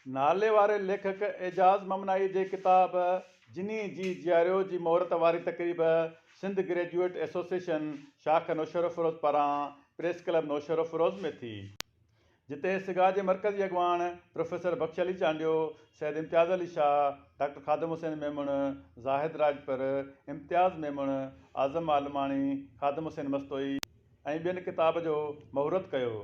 नाले वारे लेखक एजाज़ ममनाई जे किताब जिनी जी जियारियो जी मुहूर्त वारी तक़रीब सिंध ग्रेजुएट एसोसिएशन शाख नौशर फ़िरोज़ पारां प्रेस क्लब नौशर फ़िरोज़ में थी, जिते सिगा जे मरकज़ी अॻवान प्रोफेसर बख्श अली चांडियो, सैयद इम्तियाज़ अली शाह, डॉक्टर ख़ादिम हुसैन मेमण, ज़ाहिद राजपर, इम्तियाज़ मेमण, आज़म आलमाणी, ख़ादिम हुसैन मस्तोई ऐं ॿियनि किताब जो महूरत कयो।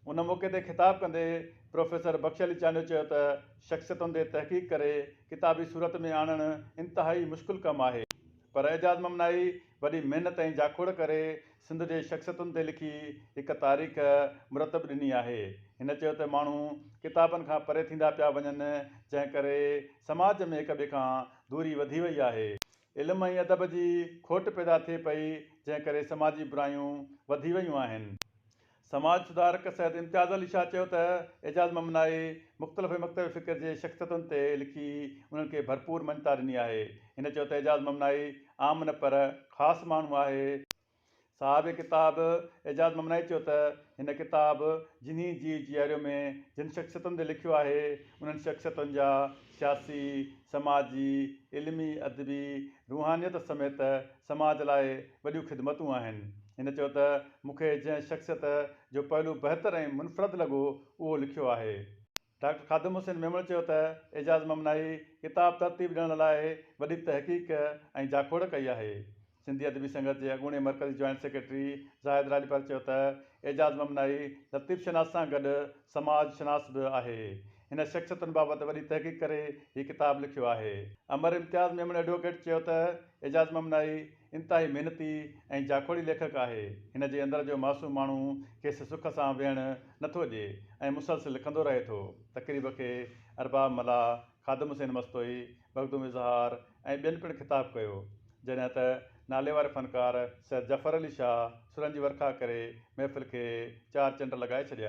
उन मौक़े ते ख़िताब कंदे प्रोफेसर बख्श अली चांडियो चयो त शख़्सियतुनि ते तहक़ीक़ करे किताबी सूरत में आणणु इंतिहाई मुश्किल कमु आहे, पर एजाज़ ममनाई वॾी महिनत ऐं जाखोड़ करे सिंध जे शख़्सियतुनि ते लिखी हिकु तारीख़ मुरतब ॾिनी आहे। हिन चयो त माण्हू किताबनि खां परे थींदा पिया वञनि, जंहिं करे समाज में हिक ॿिए खां दूरी वधी वई आहे। इल्म ऐं अदब जी खोट पैदा थिए पई, जंहिं करे समाजी बुरायूं वधी वयूं आहिनि। समाज सुधारक सैयद इम्तियाज़ अली शाह चयो त एजाज़ ममनाई मुख़्तलिफ़ मकतब फ़िक्र जे शख़्सियतुनि ते लिखी उन्हनि खे भरपूर मञता ॾिनी आहे। हिन चयो त एजाज़ ममनाई आम न पर ख़ासि माण्हू आहे। साहिब किताब एजाज़ ममनाई चयो त हिन किताब जिनी जी जियारियो में जिन शख़्सियतुनि ते लिखियो आहे, उन्हनि शख़्सियतुनि जा सियासी, समाजी, इल्मी, अदबी, रूहानियत समेत समाज लाइ वॾियूं ख़िदमतूं आहिनि। हिन चयो त मूंखे जंहिं शख़्सियत जो पहलू बहितर ऐं मुनफ़रद लॻो उहो लिखियो आहे। डॉक्टर ख़ादिम हुसैन मेमण चयो त एजाज़ ममनाई किताब तरतीब ॾियण लाइ वॾी तहक़ीक़ ऐं जाखोड़ कई आहे। सिंधी अदबी संगत जे अॻूणे मरकज़ी जॉइंट सेक्रेटरी ज़ाहिद राजपर चयो त एजाज़ ममनाई लतीफ़ शनास सां गॾु समाज शनास बि आहे। हिन शख़्सियतुनि बाबति वॾी तहक़ीक़ करे हीउ किताब लिखियो आहे। अमर इम्तियाज़ मेमण एडवोकेट चयो त एजाज़ ममनाई इंतिहाई महिनती ऐं जाखोड़ी लेखक आहे। हिन जे अंदर जो मासूम माण्हू खेसि सुख सां वेहणु नथो ॾिए ऐं मुसलसिल लिखंदो रहे थो। तक़रीब खे अरबाब मला, ख़ादिम हुसैन मस्तोई, मखदूम इज़हार ऐं ॿियनि पिणु ख़िताब कयो, जॾहिं त नाले वारे फ़नकार सैयद जफ़र अली शाह सुरनि जी वर्खा करे महफ़िल खे चार चंड लॻाए छॾिया।